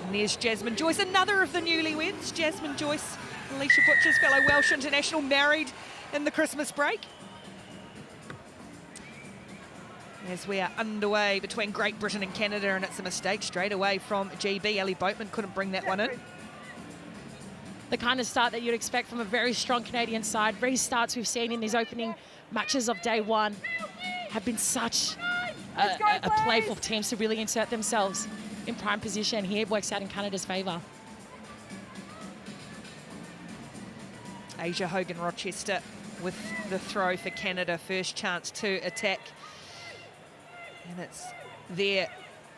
And there's Jasmine Joyce, another of the newlyweds. Jasmine Joyce, Alicia Butcher's fellow Welsh international, married in the Christmas break. As we are underway between Great Britain and Canada, and it's a mistake straight away from GB. Ellie Boatman couldn't bring that one in. The kind of start that you'd expect from a very strong Canadian side. Restarts we've seen in these opening matches of day one have been such a play for teams to really insert themselves in prime position. Here it works out in Canada's favour. Asia Hogan-Rochester with the throw for Canada. First chance to attack. And it's their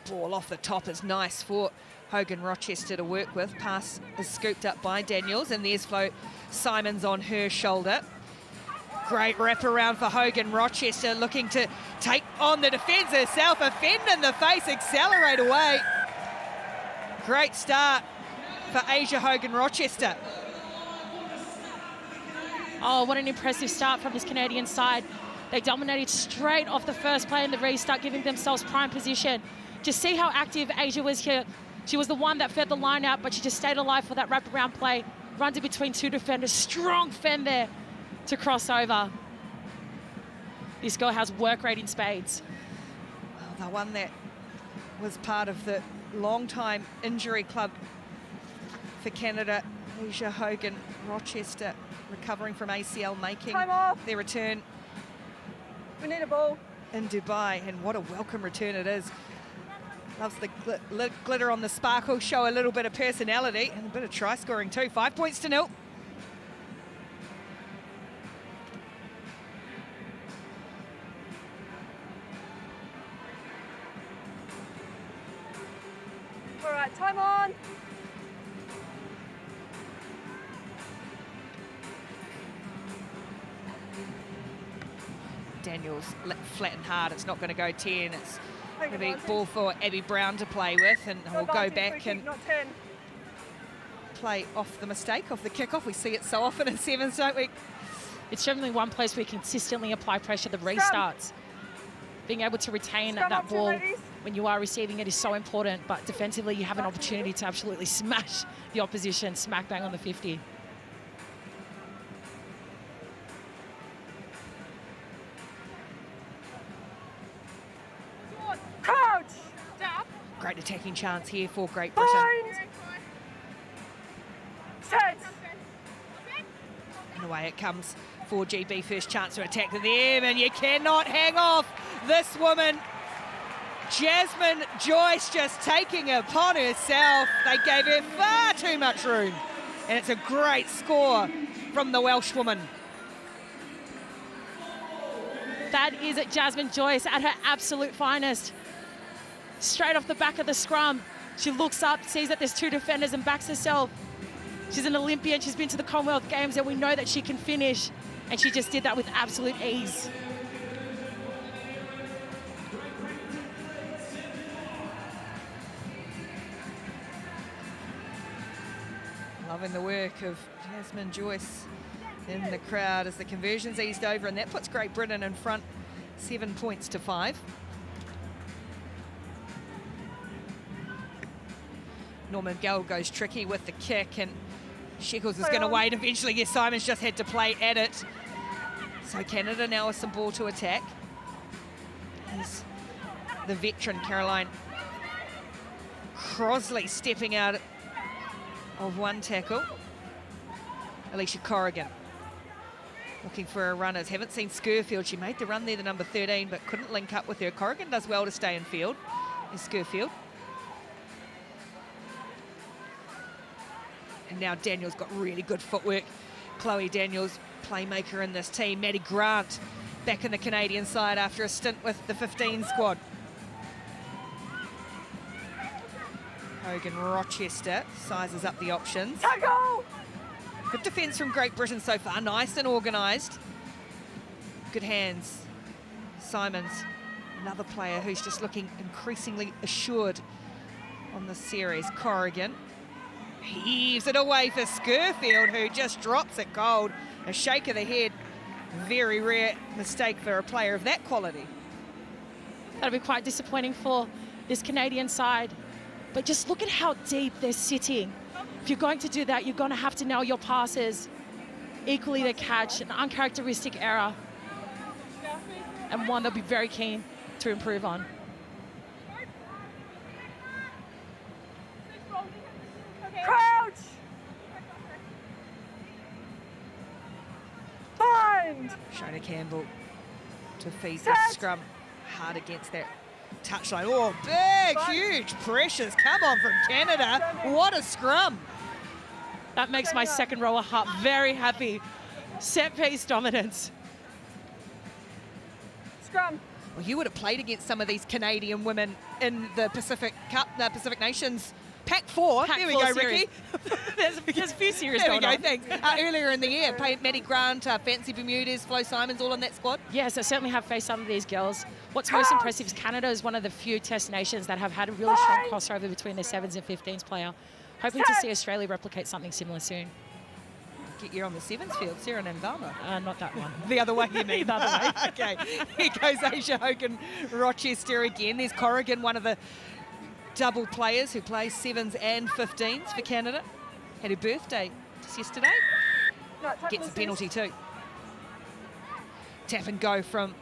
ball off the top is nice for Hogan-Rochester to work with. Pass is scooped up by Daniels, and there's Flo Simons on her shoulder. Great wraparound for Hogan-Rochester, looking to take on the defence herself. A fend in the face, accelerate away. Great start for Asia Hogan-Rochester. Oh, what an impressive start from this Canadian side. They dominated straight off the first play in the restart, giving themselves prime position. Just see how active Asia was here. She was the one that fed the line out, but she just stayed alive for that wraparound play. Runs in between two defenders. Strong fend there to cross over. This girl has work rate in spades. Well, the one that was part of the long-time injury club for Canada, Asia Hogan-Rochester, recovering from ACL, making their return. We need a ball. In Dubai, and what a welcome return it is. Loves the glitter on the sparkle, show a little bit of personality and a bit of try scoring too. 5 points to 0. All right, time on. Daniels flat and hard. It's not going to go 10. It's going to be ball for Abby Brown to play with, and we'll go back and play off the mistake, off the kickoff. We see it so often in sevens, don't we? It's generally one place where you consistently apply pressure, the restarts. Being able to retain that ball when you are receiving it is so important, but defensively you have an opportunity to absolutely smash the opposition, smack bang on the 50. Crouch! Great attacking chance here for Great Britain. Set! And away it comes for GB. First chance to attack to them, and you cannot hang off this woman. Jasmine Joyce just taking it upon herself. They gave her far too much room. And it's a great score from the Welsh woman. That is Jasmine Joyce at her absolute finest. Straight off the back of the scrum, she looks up, sees that there's two defenders and backs herself. She's an Olympian, she's been to the Commonwealth Games, and we know that she can finish. And she just did that with absolute ease. Loving the work of Jasmine Joyce in the crowd as the conversions eased over, and that puts Great Britain in front 7 points to 5. Norman Gell goes tricky with the kick, and Shekels is going to wait. Eventually, yes, Simons just had to play at it. So Canada now with some ball to attack. As the veteran Caroline Crosley stepping out of one tackle. Alicia Corrigan looking for her runners. Haven't seen Scurfield. She made the run there, the number 13, but couldn't link up with her. Corrigan does well to stay in field. Is Scurfield. And now Daniels got really good footwork. Chloe Daniels, playmaker in this team. Maddie Grant back in the Canadian side after a stint with the 15 squad. Hogan-Rochester sizes up the options. Tackle! Good defence from Great Britain so far, nice and organised. Good hands. Simons, another player who's just looking increasingly assured on the series. Corrigan heaves it away for Scurfield, who just drops it cold. A shake of the head. Very rare mistake for a player of that quality. That'll be quite disappointing for this Canadian side. But just look at how deep they're sitting. If you're going to do that, you're going to have to nail your passes. Equally the catch, an uncharacteristic error. And one they'll be very keen to improve on. Crouch! Bind! Shona Campbell to feed the Set. scrum hard against that touchline. Oh, big, huge pressures. Come on from Canada. What a scrum. That makes my second rower heart very happy. Set piece dominance. Scrum. Well, you would have played against some of these Canadian women in the Pacific Cup, the Pacific Nations Pack 4. Pack There we 4 go, series. Ricky. there's a few series There we going go, on. thanks. Earlier in the year, Maddie Grant, Fancy Bermudez, Flo Simons, all on that squad. Yes, I certainly have faced some of these girls. What's most impressive is Canada is one of the few test nations that have had a really strong crossover between their 7s and 15s player. Hoping to see Australia replicate something similar soon. Get you on the sevens field, Sarah Nandama. Not that one. The other way, you mean? The other way. Okay, here goes Asia Hogan Rochester again. There's Corrigan, one of the double players who plays 7s and 15s for Canada. Had her birthday just yesterday. No, tap Gets a loose. penalty too. Tap and go from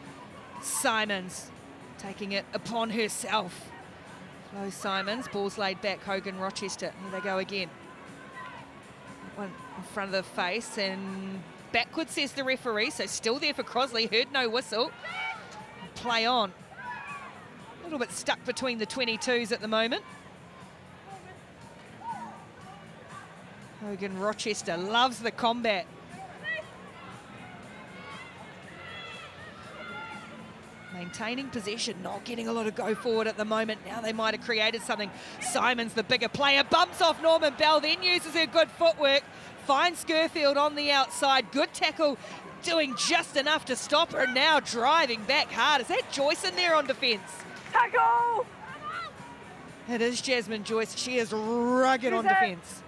Simons, taking it upon herself. Flo Simons, ball's laid back, Hogan Rochester. Here they go again. One in front of the face and backward, says the referee. So still there for Crosley, heard no whistle. Play on. A little bit stuck between the 22s at the moment. Hogan Rochester loves the combat. Maintaining possession, not getting a lot of go forward at the moment. Now they might have created something. Simons, the bigger player, bumps off Norman Bell, then uses her good footwork. Finds Skirfield on the outside. Good tackle, doing just enough to stop her. Now driving back hard. Is that Joyce in there on defence? Tackle! It is Jasmine Joyce. She is rugged on Use it. defence.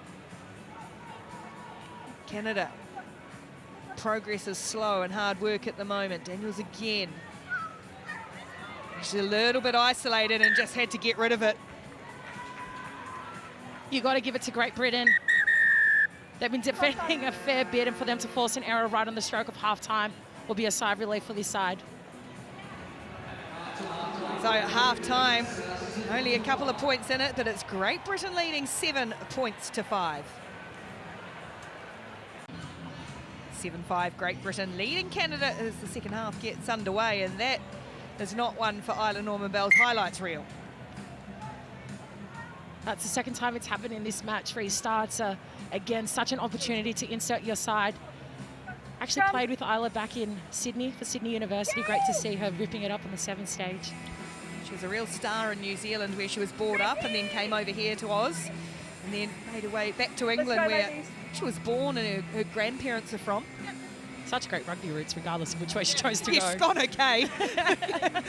Canada. Progress is slow and hard work at the moment. Daniels again. She's a little bit isolated and just had to get rid of it. You got to give it to Great Britain. They've been defending a fair bit, and for them to force an error right on the stroke of half-time will be a sigh of relief for this side. So at half-time, only a couple of points in it, but it's Great Britain leading 7 points to 5. 7-5 Great Britain leading Canada as the second half gets underway, and that is not one for Isla Norman Bell's highlights reel. That's the second time it's happened in this match. Restart. It's again such an opportunity to insert your side. Actually played with Isla back in Sydney for Sydney University. Great to see her ripping it up on the 7th stage. She was a real star in New Zealand where she was brought up and then came over here to Oz and then made her way back to England where she was born and her grandparents are from. Such great rugby roots regardless of which way she chose to Yes, go. gone okay. Sure, thank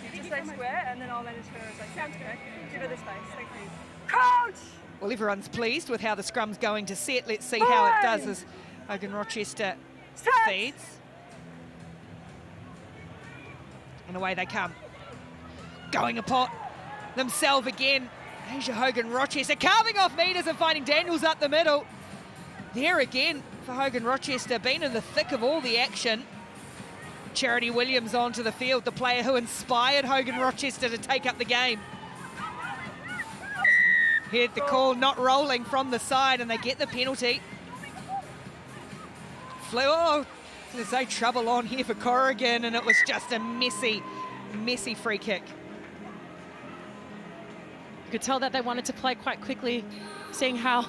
you. Just stay square and then I'll manage her as I sounds good. Give her the space. Thank you. Crouch! Well, everyone's pleased with how the scrum's going to set. Let's see how it does as Hogan Rochester Set! feeds. And away they come. Going upon themselves again. Asia Hogan Rochester carving off meters and finding Daniels up the middle. There again for Hogan Rochester, been in the thick of all the action. Charity Williams onto the field, the player who inspired Hogan Rochester to take up the game. Heard the call, not rolling from the side, and they get the penalty. There's no trouble on here for Corrigan, and it was just a messy free kick. You could tell that they wanted to play quite quickly, seeing how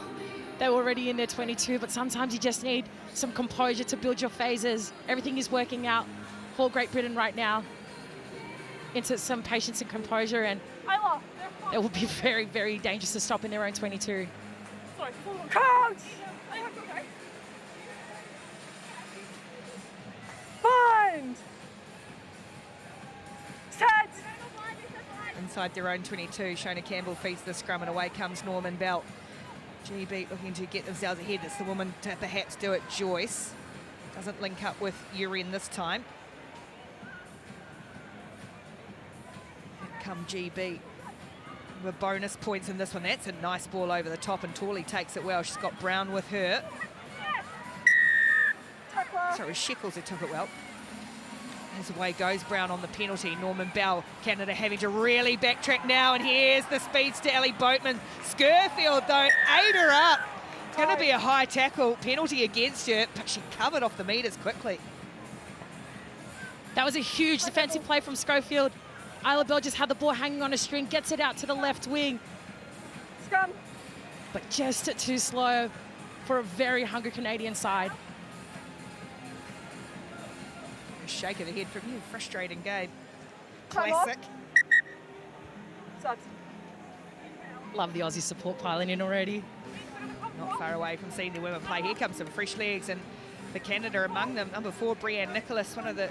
they were already in their 22, but sometimes you just need some composure to build your phases. Everything is working out for Great Britain right now. Into some patience and composure, and it will be very, very dangerous to stop in their own 22. Crouch! Bind! Set! Inside their own 22, Shona Campbell feeds the scrum and away comes Norman Bell. GB looking to get themselves ahead. It's the woman to perhaps do it, Joyce. Doesn't link up with Urien this time. Here come GB. The bonus points in this one. That's a nice ball over the top, and Torley takes it well. She's got Brown with her. Sorry, Sheckles who took it well. As away goes Brown on the penalty. Norman Bell, Canada having to really backtrack now, and here's the speedster Ellie Boatman. Scurfield though, ate her up. It's going to be a high tackle penalty against her, but she covered off the meters quickly. That was a huge defensive play from Schofield. Isla Bell just had the ball hanging on a string, gets it out to the left wing. Scrum. But just too slow for a very hungry Canadian side. A shake of the head from you, frustrating game. Time off. Classic. Sucks. Love the Aussie support piling in already. Not far away from seeing the women play. Here comes some fresh legs, and for Canada among them, number 4, Breanne Nicholas, one of the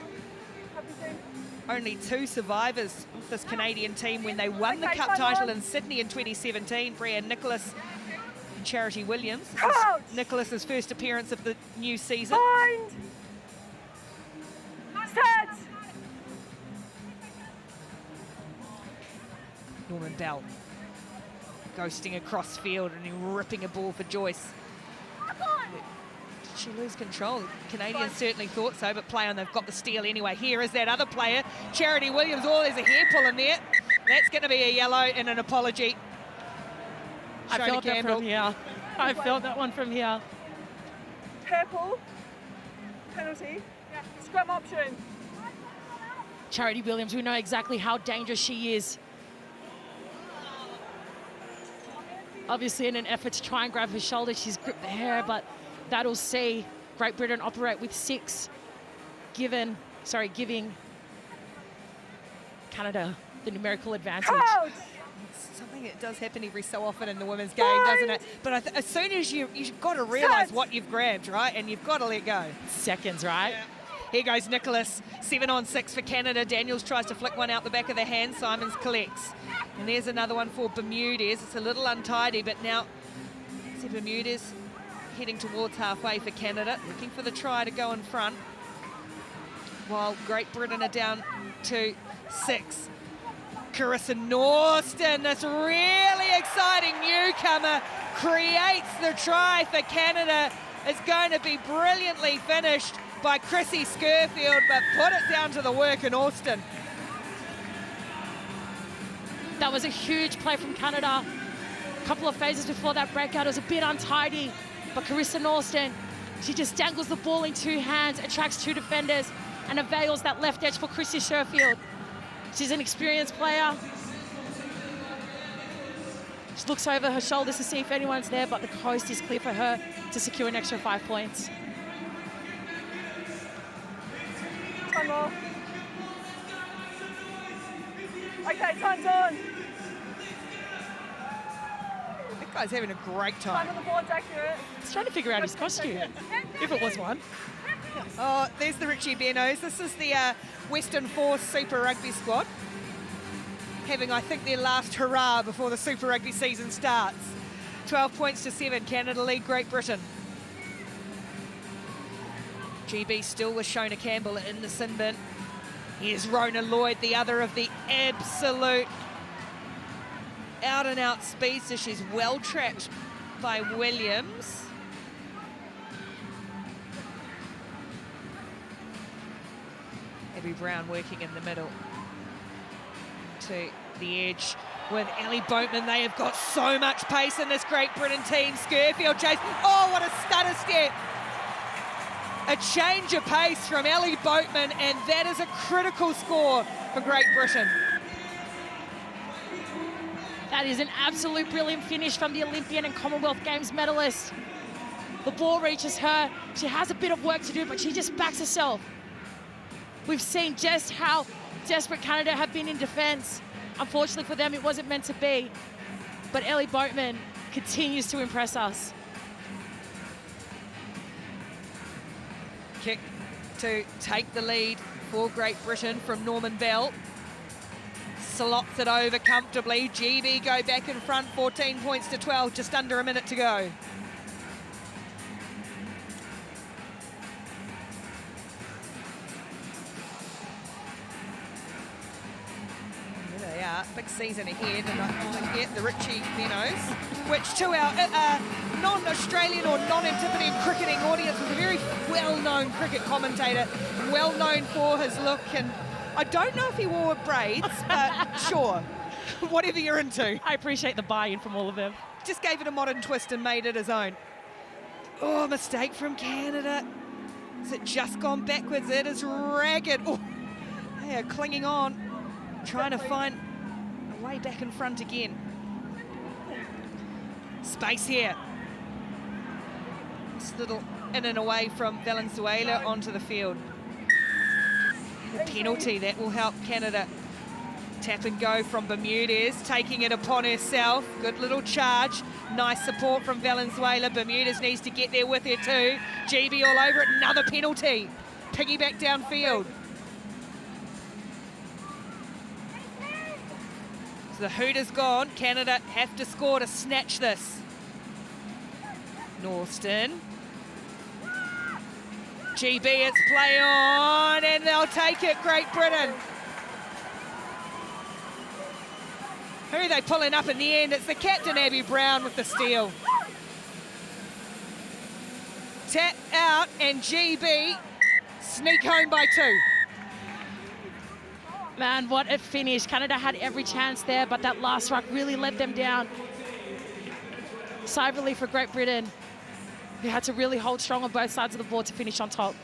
only 2 survivors of this Canadian team when they won the Cup title in Sydney in 2017. Breanne Nicholas and Charity Williams. Nicholas's first appearance of the new season. Bind. Set. Norman Bell ghosting across field and ripping a ball for Joyce. Did she lose control? Canadians certainly thought so, but play on, they've got the steal anyway. Here is that other player, Charity Williams. Oh, there's a hair pull in there. That's going to be a yellow and an apology. I felt that from here. I felt that one from here. Purple. Penalty. Scrum option. Charity Williams, we know exactly how dangerous she is. Obviously in an effort to try and grab her shoulder, she's gripped the hair, but that'll see Great Britain operate with 6, giving Canada the numerical advantage. Out. It's something that does happen every so often in the women's game, doesn't it? But as soon as you've got to realise what you've grabbed, right? And you've got to let go. Seconds, right? Yeah. Here goes Nicholas, 7 on 6 for Canada. Daniels tries to flick one out the back of the hand. Simons collects. And there's another one for Bermudez. It's a little untidy, but now see Bermudez heading towards halfway for Canada, looking for the try to go in front, while Great Britain are down to 6. Carissa Norston, this really exciting newcomer, creates the try for Canada. It's going to be brilliantly finished by Chrissy Scurfield, but put it down to the work in Austin. That was a huge play from Canada. A couple of phases before that breakout, it was a bit untidy, but Carissa Norston, she just dangles the ball in 2 hands, attracts 2 defenders, and avails that left edge for Chrissy Scurfield. She's an experienced player. She looks over her shoulders to see if anyone's there, but the coast is clear for her to secure an extra 5 points. Time off. Okay, time's on. That guy's having a great time. Time on the board's accurate. He's trying to figure out his costume, if it was one. Oh, there's the Richie Benos. This is the Western Force Super Rugby squad, having, I think, their last hurrah before the Super Rugby season starts. 12 points to 7, Canada lead Great Britain. GB still with Shona Campbell in the sin bin. Here's Rona Lloyd, the other of the absolute out-and-out speedster. She's well tracked by Williams. Abby Brown working in the middle to the edge with Ellie Boatman. They have got so much pace in this Great Britain team. Scurfield chase. Oh, what a stutter step. A change of pace from Ellie Boatman, and that is a critical score for Great Britain. That is an absolute brilliant finish from the Olympian and Commonwealth Games medalist. The ball reaches her. She has a bit of work to do, but she just backs herself. We've seen just how desperate Canada have been in defence. Unfortunately for them, it wasn't meant to be. But Ellie Boatman continues to impress us. Kick to take the lead for Great Britain from Norman Bell. Slots it over comfortably. GB go back in front, 14 points to 12, just under a minute to go. There they are. big season ahead, and I want to get the Richie Benos, which to our non-Australian or non-Antipodean cricketing audience was a very well-known cricket commentator, well-known for his look, and I don't know if he wore braids, but sure, whatever you're into. I appreciate the buy-in from all of them. Just gave it a modern twist and made it his own. Oh, mistake from Canada. Has it just gone backwards? It is ragged. Oh, they are clinging on, trying to find a way back in front again. Space here. This little in and away from Valenzuela onto the field. And a penalty that will help Canada. Tap and go from Bermudez, taking it upon herself. Good little charge. Nice support from Valenzuela. Bermudez needs to get there with her too. GB all over it. Another penalty. Piggyback downfield. So the hoot is gone. Canada have to score to snatch this. Norston. GB, it's play on, and they'll take it, Great Britain. Who are they pulling up in the end? It's the captain, Abby Brown, with the steal. Tap out, and GB sneak home by 2. Man, what a finish. Canada had every chance there, but that last ruck really let them down. Sigh of relief for Great Britain, who had to really hold strong on both sides of the board to finish on top.